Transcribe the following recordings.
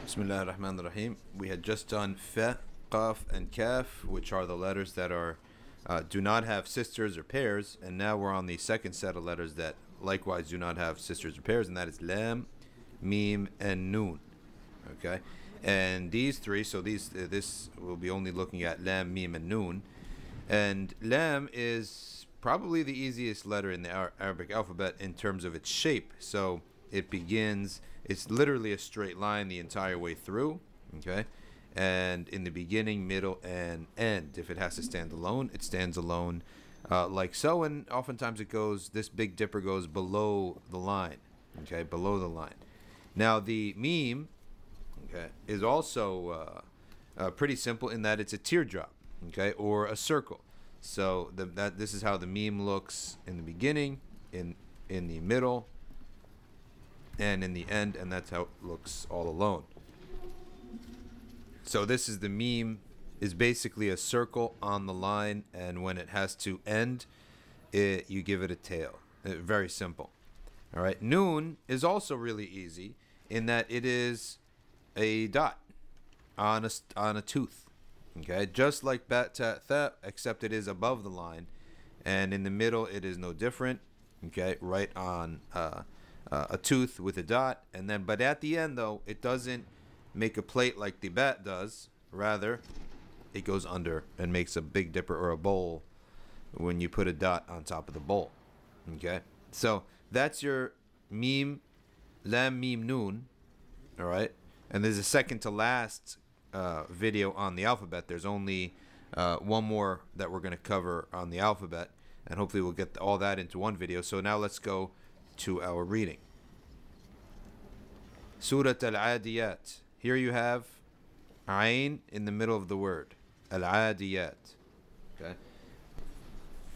Bismillah ar-Rahman ar-Rahim. We had just done Fa, Qaf, and Kaf, which are the letters that do not have sisters or pairs, and now we're on the second set of letters that likewise do not have sisters or pairs, and that is Lam, Mim, and Noon. Okay, and these three. So this will be only looking at Lam, Mim, and Noon, and Lam is probably the easiest letter in the Arabic alphabet in terms of its shape. So it begins, it's literally a straight line the entire way through, okay? And in the beginning, middle, and end. If it has to stand alone, it stands alone like so, and oftentimes it goes, this Big Dipper goes below the line, okay, below the line. Now the meme, okay, is also pretty simple in that it's a teardrop, okay, or a circle. So this is how the meme looks in the beginning, in the middle, and in the end, and that's how it looks all alone. So this is the meme, is basically a circle on the line, and when it has to end, you give it a tail. Very simple. All right. Noon is also really easy in that it is a dot on a tooth. Okay, just like bat tat tha, except it is above the line, and in the middle it is no different. Okay, right on a tooth with a dot, and then but at the end though it doesn't make a plate like the bat does. Rather, it goes under and makes a Big Dipper or a bowl when you put a dot on top of the bowl. Okay, so that's your meme, lam, meme, noon. All right, and there's a second to last video on the alphabet. There's only one more that we're going to cover on the alphabet, and hopefully we'll get all that into one video. So now let's go to our reading. Surah Al-Adiyat. Here you have Ain in the middle of the word. Al-Adiyat. Okay.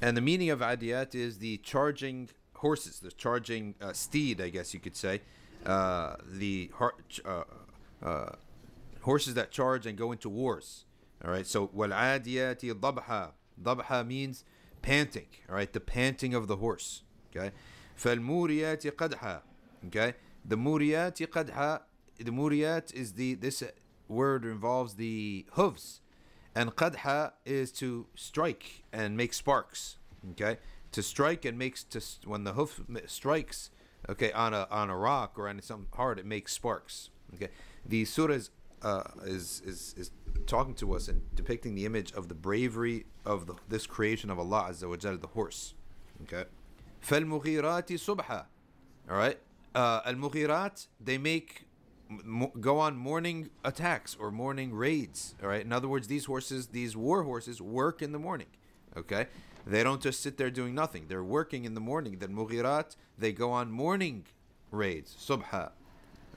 And the meaning of Adiyat is the charging horses, the charging steed, I guess you could say. Horses that charge and go into wars. All right. So Wal-Adiyati Dabha. Dabha means panting. All right. The panting of the horse. Okay. فالموريات قدحا. Okay, the muriyat qadha. The muriyat is this word involves the hooves, and qadha is to strike and make sparks. Okay, to strike and makes when the hoof strikes, okay, on a rock or on something hard, it makes sparks. Okay, the surah is talking to us and depicting the image of the bravery of this creation of Allah Azza wa Jal, the horse. Okay. فالمغيرات صبحا. All right. Al-Mughirat, they go on morning attacks or morning raids. All right. In other words, these war horses, work in the morning. Okay. They don't just sit there doing nothing. They're working in the morning. The Mughirat, they go on morning raids. Subha.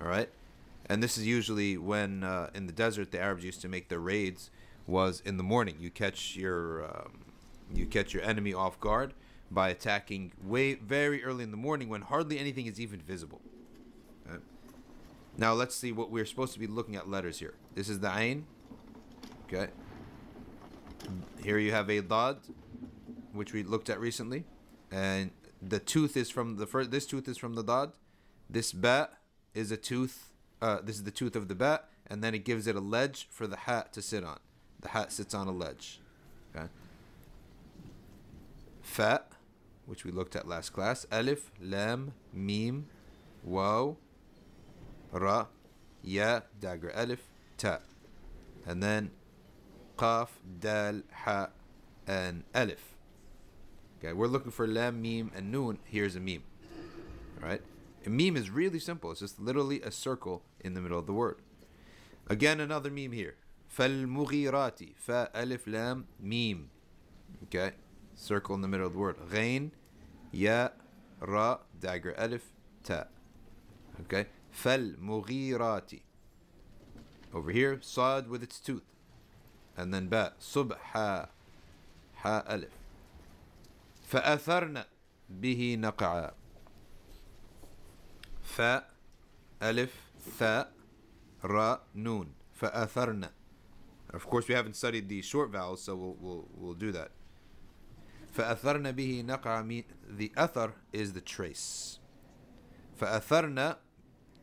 All right. And this is usually when in the desert the Arabs used to make their raids was in the morning. You catch your enemy off guard by attacking very early in the morning when hardly anything is even visible. Okay. Now let's see what we're supposed to be looking at letters here. This is the Ain. Okay. Here you have a Dad, which we looked at recently, and the tooth is from the first. This tooth is from the Dad. This Ba is a tooth. This is the tooth of the Ba, and then it gives it a ledge for the Ha to sit on. The Ha sits on a ledge. Okay. Fa, which we looked at last class. Alif, Lam, Mim, Waw, Ra, Ya, dagger Alif, Ta. And then Qaf, Dal, Ha, and Alif. Okay, we're looking for Lam, Mim, and Noon. Here's a Mim. Alright? A Mim is really simple. It's just literally a circle in the middle of the word. Again, another Mim here. Fal-Mughirati. Fa, Alif, Lam, Mim. Okay? Circle in the middle of the word. Ghain, Ya, Ra, dagger Alif, Ta. Okay? Fal-Mughirati. Over here, Sad with its tooth. And then Ba. Subha. Ha, Alif. فأثرن به نقعا. Fa, Alif, Tha, Ra, Noon. فأثرن. Of course, we haven't studied the short vowels, so we'll do that. فأثرن به نقع. The athar is the trace. فأثرن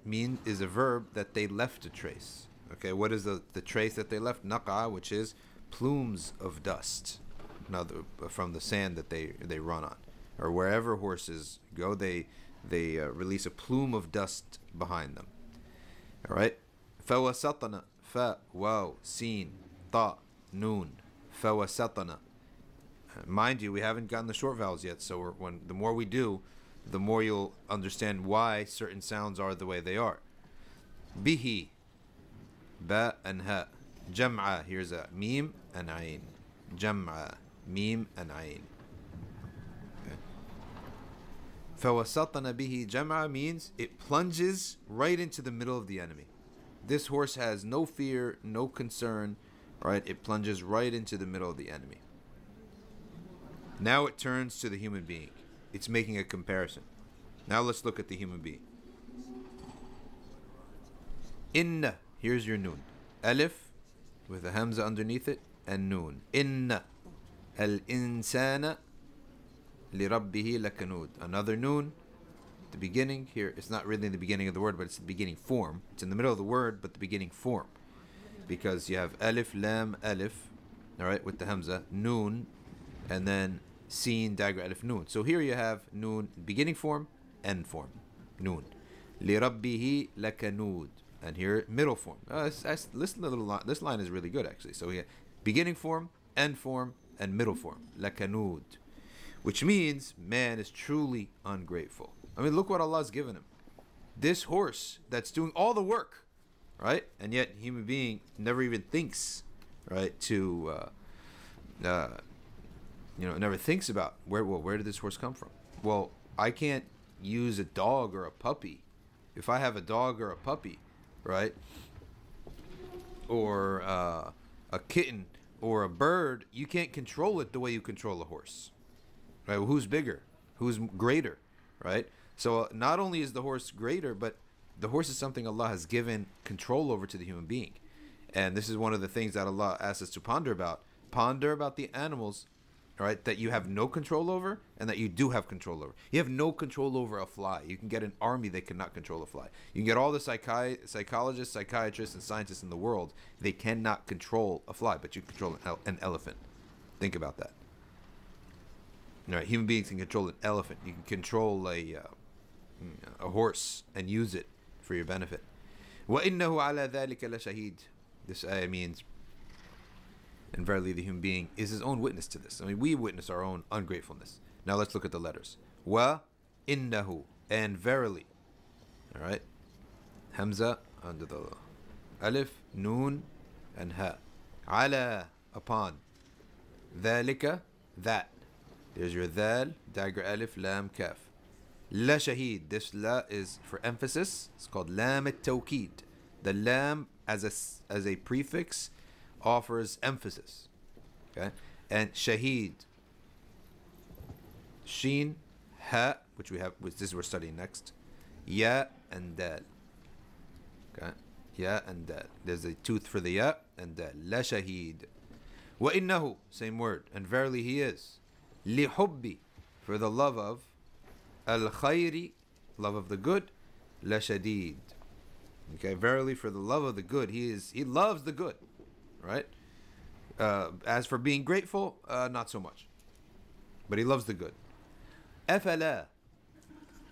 is a verb that they left a trace. Okay, what is the trace that they left? Naqa, which is plumes of dust. Now, from the sand that they run on, or wherever horses go, they release a plume of dust behind them. All right. فوسطنا fa waw sin ta noon فوسطنا. Mind you, we haven't gotten the short vowels yet, so the more we do, the more you'll understand why certain sounds are the way they are. Bihi, ba and ha. Jam'a, here's a mim and ayn. Jam'a, mim and ayn. فَوَسَطَنَ bihi jam'a means it plunges right into the middle of the enemy. This horse has no fear, no concern, right? It plunges right into the middle of the enemy. Now it turns to the human being. It's making a comparison. Now let's look at the human being. Inna, here's your noon. Alif with a hamza underneath it and noon. Inna al-insana لِرَبِّهِ لَكَنُودٌ. Another noon, the beginning here. It's not really in the beginning of the word, but it's the beginning form. It's in the middle of the word, but the beginning form. Because you have alif, lam, alif, all right, with the hamza, noon, and then sin, dagger, alif, noon. So here you have noon, beginning form, end form. Noon. لِرَبِّهِ لَكَنُودٌ. And here, middle form. Listen to the this line is really good, actually. So we have beginning form, end form, and middle form. لَكَنُودٌ. Which means man is truly ungrateful. I mean, look what Allah's given him. This horse that's doing all the work, right? And yet, human being never even thinks, right? Never thinks about where did this horse come from? Well, I can't use a dog or a puppy. If I have a dog or a puppy, right? Or a kitten or a bird, you can't control it the way you control a horse. Right? Well, who's bigger? Who's greater? Right? So not only is the horse greater, but the horse is something Allah has given control over to the human being. And this is one of the things that Allah asks us to ponder about. Ponder about the animals, right, that you have no control over and that you do have control over. You have no control over a fly. You can get an army that cannot control a fly. You can get all the psychologists, psychiatrists, and scientists in the world. They cannot control a fly, but you control an elephant. Think about that. Right, human beings can control an elephant. You can control a horse and use it for your benefit. وَإِنَّهُ عَلَى ذَلِكَ لَشَهِيدٌ. This ayah means, and verily the human being is his own witness to this. I mean, we witness our own ungratefulness. Now let's look at the letters. وَإِنَّهُ, and verily. All right, hamza under the alif, noon, and ha. عَلَى, upon. ذَلِكَ, that. There's your dhal, dagger, alif, lam, kaf. La shahid. This la is for emphasis. It's called lam at-tawkid. The lam as a prefix offers emphasis. Okay? And shahid. Sheen, ha, which this we're studying next. Ya and dal. Okay? Ya and dal. There's a tooth for the ya and dal. La shahid. Wa innahu, same word. And verily he is. لِحُبِّ, for the love of, al-khayri, love of the good, لَشَدِيد. Okay, verily for the love of the good, he loves the good, right? As for being grateful, not so much, but he loves the good. أَفَلَا,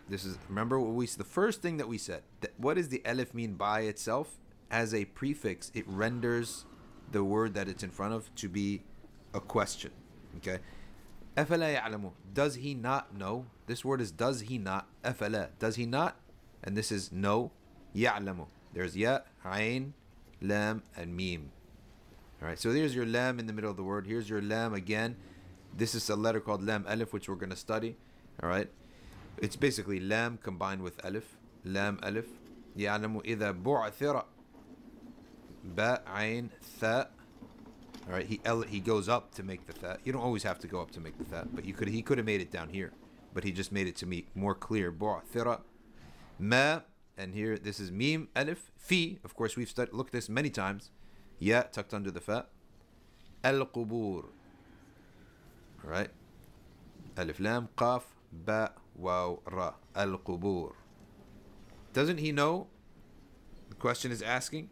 this is, remember the first thing that we said. What does the alif mean by itself? As a prefix, it renders the word that it's in front of to be a question. Okay. أَفَلَا يَعْلَمُ, does he not know? This word is does he not. أَفَلَا, does he not? And this is no. يَعْلَمُ. There's ya, ayn, lam, and mim. Alright, so there's your lam in the middle of the word. Here's your lam again. This is a letter called lam alif, which we're going to study. Alright, it's basically lam combined with alif. Lam alif. يَعْلَمُ إِذَا بُعْثِرَ. Ba, ayn, tha. All right, he goes up to make the tha. You don't always have to go up to make the tha, but he could have made it down here, but he just made it to me more clear. Bu'thira, ma, and here this is mim, alif, fi. Of course, we've looked at this many times. Ya tucked under the fa. Al-qubur. All right, alif, lam, qaf, ba, waw, ra. Al-qubur. Doesn't he know The question is asking,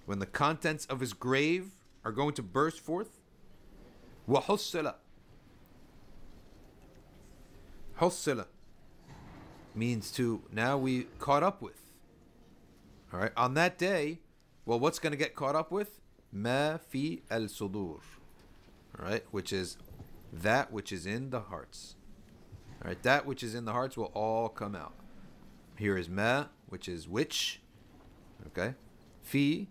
when the contents of his grave are going to burst forth, وَحُصِّلَ. حُصِّلَ means to, now we caught up with. All right, on that day, well, what's going to get caught up with? ما في الصدور. All right, which is that which is in the hearts. All right, that which is in the hearts will all come out. Here is ma, which is which. Okay, fi,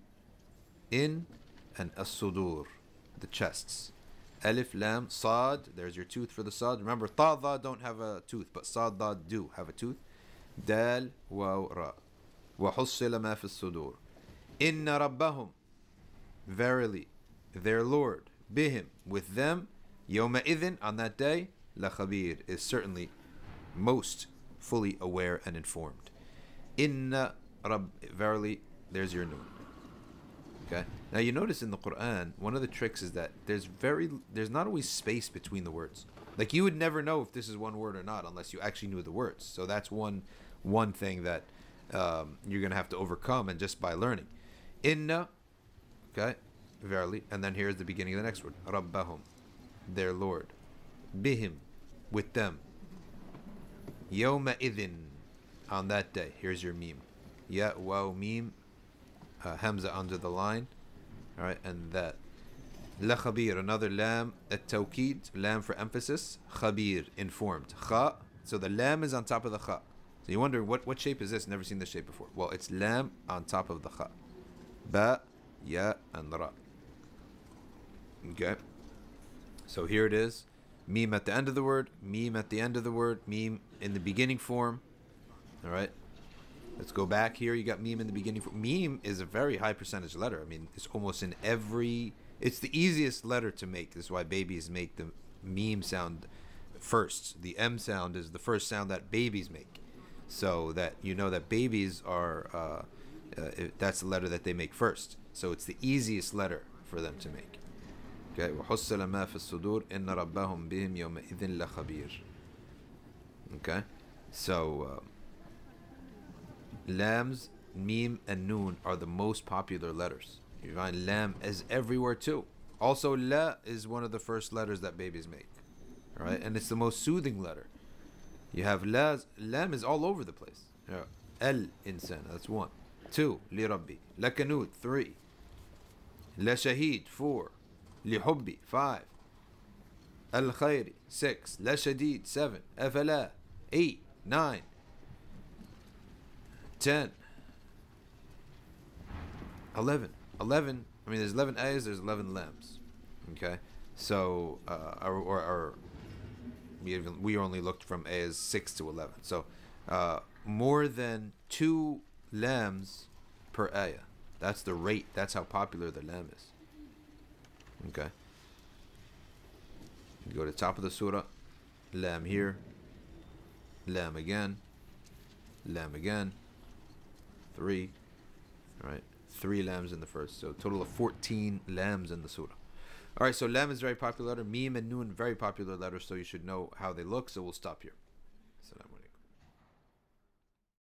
in, and as-sudur, the chests. Alif, lam, sad. There's your tooth for the sad. Remember, ta, dha don't have a tooth, but sad, dha do have a tooth. Dal, waw, ra. وَحُصِّلَ مَا فِي الصُّدُورِ. إِنَّ رَبَّهُمْ. Verily, their Lord, bihim, with them, يَوْمَئِذٍ, on that day, لَخَبِيرٌ, is certainly most fully aware and informed. Inna Rabb, verily, there's your noon. Okay. Now you notice in the Quran, one of the tricks is that there's not always space between the words. Like you would never know if this is one word or not unless you actually knew the words. So that's one thing that you're gonna have to overcome, and just by learning. Inna, okay, verily, and then here's the beginning of the next word. Rabbahum, their Lord. Bihim, with them. Yawma idhin, on that day. Here's your meme. Ya, waw, meme, hamza under the line. All right, and that. La khabir, another lam, at tawqid, lam for emphasis. Khabir, informed. Kha, so the lam is on top of the kha. So you wonder what shape is this? Never seen this shape before. Well, it's lam on top of the kha. Ba, ya, and ra. Okay. So here it is. Meme at the end of the word, meme at the end of the word, meme in the beginning form. All right. Let's go back here. You got meme in the beginning form. Meme is a very high percentage letter. I mean, it's almost in every. It's the easiest letter to make. This is why babies make the meme sound first. The M sound is the first sound that babies make. So that you know that babies are, that's the letter that they make first. So it's the easiest letter for them to make. Okay. وَحُصِّلَ مَا فِي الصُّدُورِ إِنَّ رَبَّهُمْ بِهِمْ يَوْمَئِذٍ لَخَبِيرٌ. Okay. So lams, meme, and noon are the most popular letters. You find lam is everywhere too. Also, la is one of the first letters that babies make. All right, and it's the most soothing letter. You have la, lam is all over the place. El insan, that's 1. 2, li rabbi. La kanud, 3. La shahid, 4. Li hubbi, 5. Al khayri, 6. La shadid, 7. Afala, 8, 9. 10. 11. I mean, there's 11 ayahs, there's 11 lambs. Okay? So, we only looked from ayahs 6 to 11. So, more than 2 lambs per ayah. That's the rate. That's how popular the lamb is. Okay? You go to the top of the surah. Lamb here. Lamb again. Lamb again. 3. All right. 3 lambs in the first. So a total of 14 lambs in the surah. All right, so lam is very popular letter. Meme and noon, very popular letters, so you should know how they look. So we'll stop here.